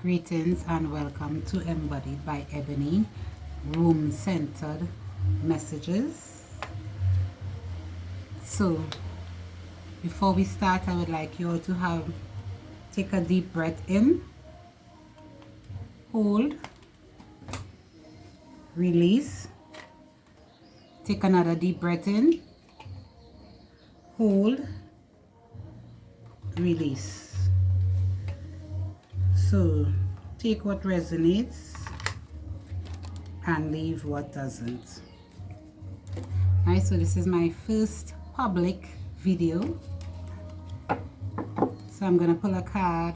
Greetings and welcome to Embodied by Ebony, room-centered messages. So, before we start, I would like you all to take a deep breath in, hold, release. Take another deep breath in, hold, release. So take what resonates and leave what doesn't. Alright, so this is my first public video. So I'm gonna pull a card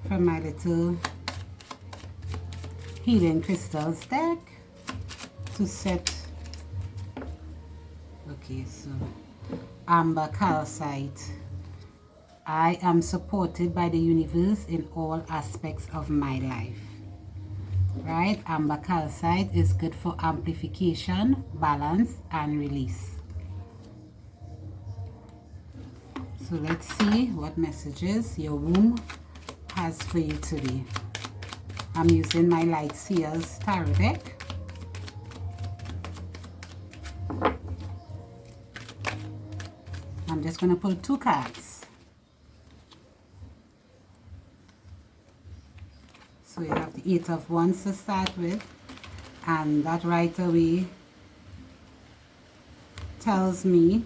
from my little healing crystals deck to set. Okay, so amber calcite. I am supported by the universe in all aspects of my life. Right? Amber calcite is good for amplification, balance, and release. So let's see what messages your womb has for you today. I'm using my Light Seers tarot deck. I'm just going to pull 2 cards. So you have the 8 of Wands to start with, and that right away tells me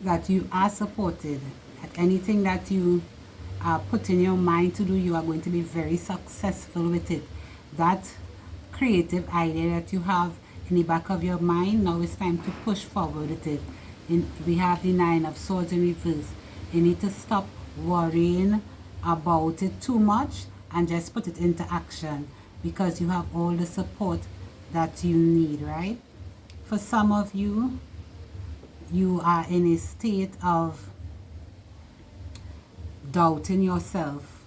that you are supported. At anything that you are putting your mind to do, you are going to be very successful with it. That creative idea that you have in the back of your mind, now it's time to push forward with it. We have the 9 of Swords in reverse. You need to stop worrying about it too much and just put it into action, because you have all the support that you need, right? For some of you, you are in a state of doubting yourself,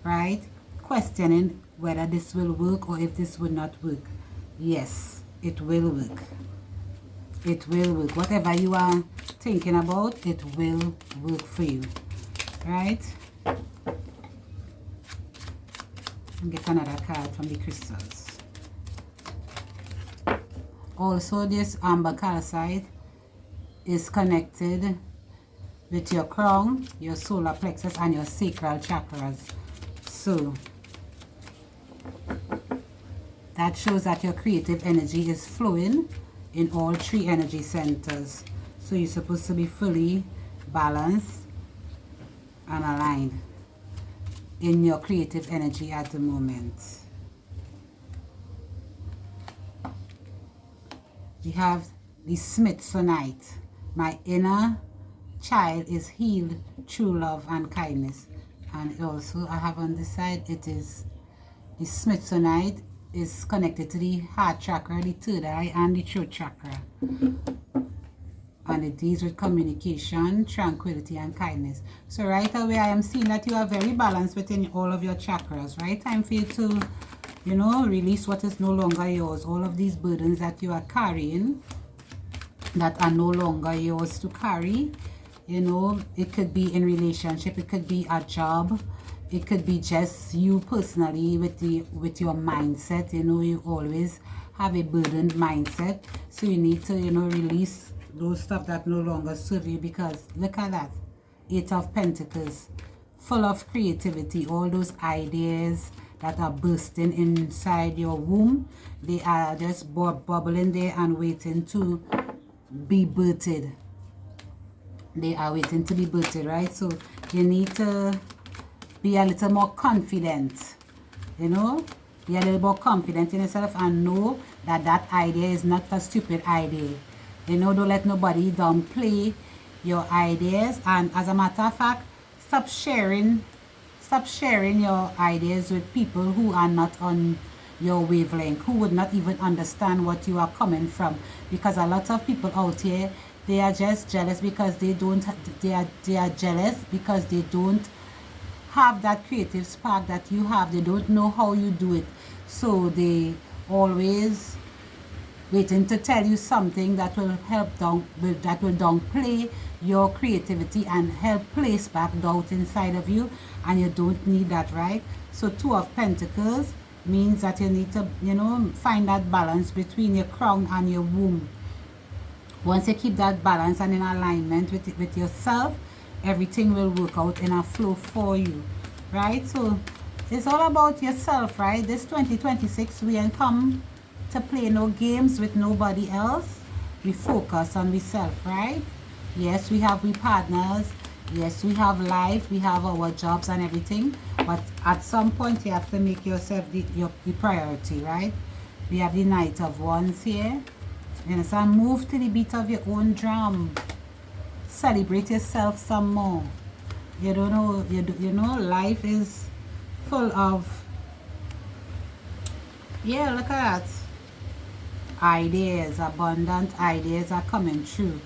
right? Questioning whether this will work or if this will not work. Yes, it will work. It will work. Whatever you are thinking about, it will work for you, right? And get another card from the crystals. Also, this amber calcite is connected with your crown, your solar plexus, and your sacral chakras. So that shows that your creative energy is flowing in all 3 energy centers. So you're supposed to be fully balanced and aligned in your creative energy at the moment. We have the Smithsonite. My inner child is healed through love and kindness. And also I have on this side, it is the Smithsonite is connected to the heart chakra, the 3rd eye, and the throat chakra. And it deals with communication, tranquility, and kindness. So right away, I am seeing that you are very balanced within all of your chakras, right? Time for you to, you know, release what is no longer yours. All of these burdens that you are carrying that are no longer yours to carry. You know, it could be in relationship, it could be a job, it could be just you personally with your mindset. You know, you always have a burdened mindset. So you need to, you know, release those stuff that no longer serve you, because look at that 8 of Pentacles, full of creativity. All those ideas that are bursting inside your womb, they are just bubbling there and waiting to be birthed. They are waiting to be birthed, right? So you need to be a little more confident, you know, be a little more confident in yourself and know that that idea is not a stupid idea. You know, don't let nobody downplay your ideas. And as a matter of fact, stop sharing your ideas with people who are not on your wavelength, who would not even understand what you are coming from. Because a lot of people out here, they are just jealous because they are jealous because they don't have that creative spark that you have. They don't know how you do it. So they always waiting to tell you something that will that will downplay your creativity and help place back doubt inside of you, and you don't need that, right? So Two of Pentacles means that you need to, you know, find that balance between your crown and your womb. Once you keep that balance and in alignment with yourself, everything will work out in a flow for you, right? So it's all about yourself, right? This 2026, we ain't come to play no games with nobody else. We focus on ourselves, right? Yes, we have we partners. Yes, we have life. We have our jobs and everything. But at some point, you have to make yourself the priority, right? We have the Knight of Wands here. You understand? Move to the beat of your own drum. Celebrate yourself some more. You don't know, you know, life is full of, yeah, look at that. Ideas, abundant ideas are coming true.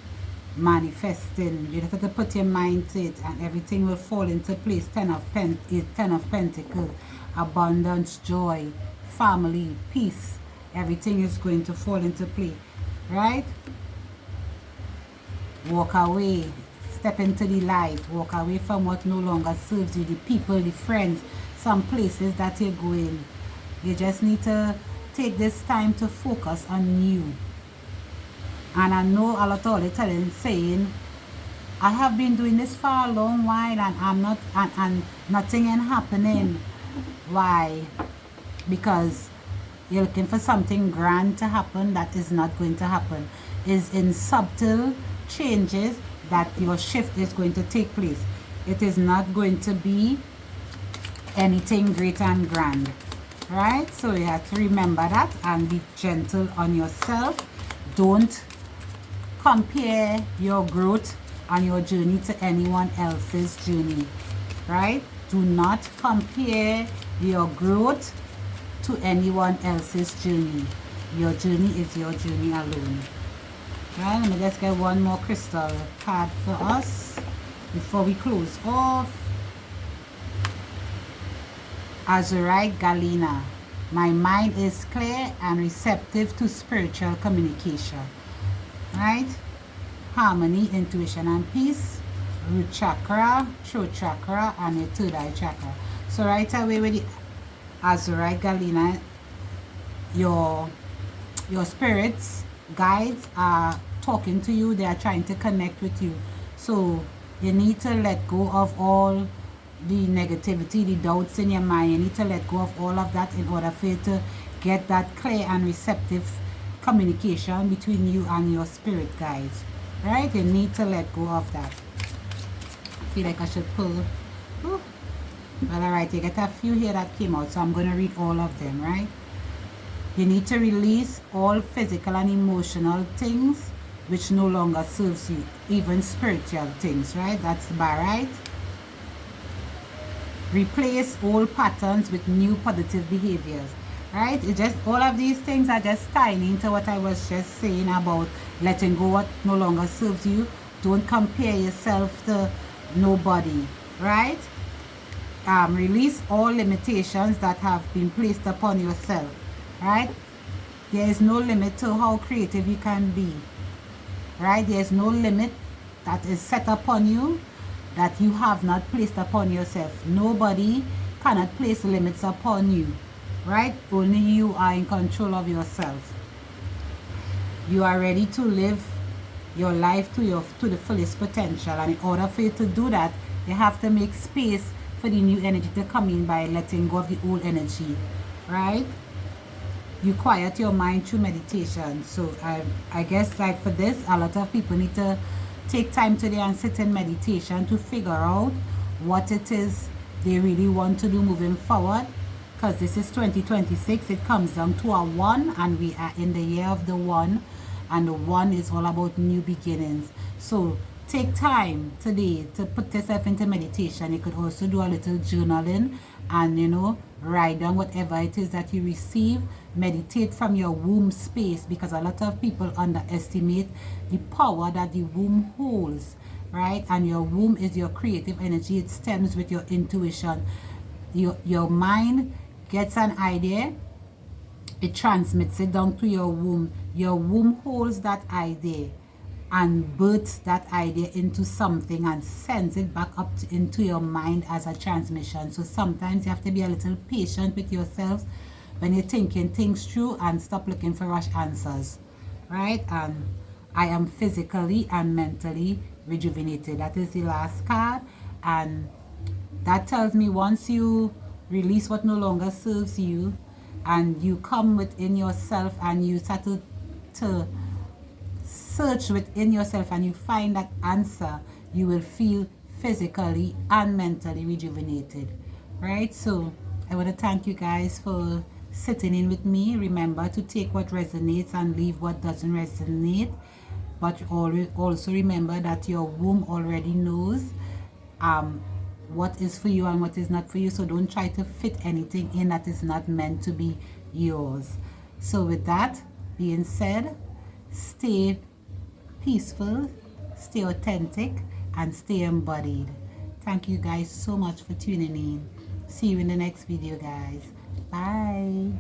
Manifesting. You have to put your mind to it and everything will fall into place. Ten of Pentacles. Abundance, joy, family, peace. Everything is going to fall into play. Right? Walk away. Step into the light. Walk away from what no longer serves you. The people, the friends, some places that you're going. You just need to take this time to focus on you. And I know a lot of the time saying, I have been doing this for a long while and I'm not, and nothing is happening. Why? Because you're looking for something grand to happen that is not going to happen. It's in subtle changes that your shift is going to take place. It is not going to be anything great and grand, right? So you have to remember that and be gentle on yourself. Don't compare your growth and your journey to anyone else's journey, right? Do not compare your growth to anyone else's journey. Your journey is your journey alone. Right, let me just get one more crystal card for us before we close off. Azurite Galena. My mind is clear and receptive to spiritual communication. Right? Harmony, intuition, and peace. Root chakra, throat chakra, and your third eye chakra. So right away with the Azurite Galena, your spirits, guides are talking to you. They are trying to connect with you. So you need to let go of all the negativity, the doubts in your mind. You need to let go of all of that in order for you to get that clear and receptive communication between you and your spirit guides. Right? You need to let go of that. I feel like I should pull. Ooh. Well, alright, you get a few here that came out, so I'm going to read all of them, right? You need to release all physical and emotional things which no longer serves you, even spiritual things, right? That's the bar, right? Replace old patterns with new positive behaviors, right? It just, all of these things are just tying into what I was just saying about letting go what no longer serves you. Don't compare yourself to nobody, right? Release all limitations that have been placed upon yourself, right? There is no limit to how creative you can be, right? There is no limit that is set upon you that you have not placed upon yourself. Nobody cannot place limits upon you, right? Only you are in control of yourself. You are ready to live your life to the fullest potential, and in order for you to do that, you have to make space for the new energy to come in by letting go of the old energy, right? You quiet your mind through meditation. So I guess like for this, a lot of people need to take time today and sit in meditation to figure out what it is they really want to do moving forward, because this is 2026. It comes down to a 1, and we are in the year of the 1, and the 1 is all about new beginnings. So take time today to put yourself into meditation. You could also do a little journaling and, you know, write down whatever it is that you receive. Meditate from your womb space, because a lot of people underestimate the power that the womb holds, right? And your womb is your creative energy. It stems with your intuition. Your mind gets an idea, it transmits it down to your womb. Your womb holds that idea and births that idea into something and sends it back up into your mind as a transmission. So sometimes you have to be a little patient with yourself when you're thinking things through and stop looking for rush answers, right? And I am physically and mentally rejuvenated. That is the last card, and that tells me once you release what no longer serves you and you come within yourself and you start to search within yourself and you find that answer, you will feel physically and mentally rejuvenated, right? So I want to thank you guys for sitting in with me. Remember to take what resonates and leave what doesn't resonate, but also remember that your womb already knows what is for you and what is not for you. So don't try to fit anything in that is not meant to be yours. So with that being said, stay peaceful, stay authentic, and stay embodied. Thank you guys so much for tuning in. See you in the next video, guys. Bye.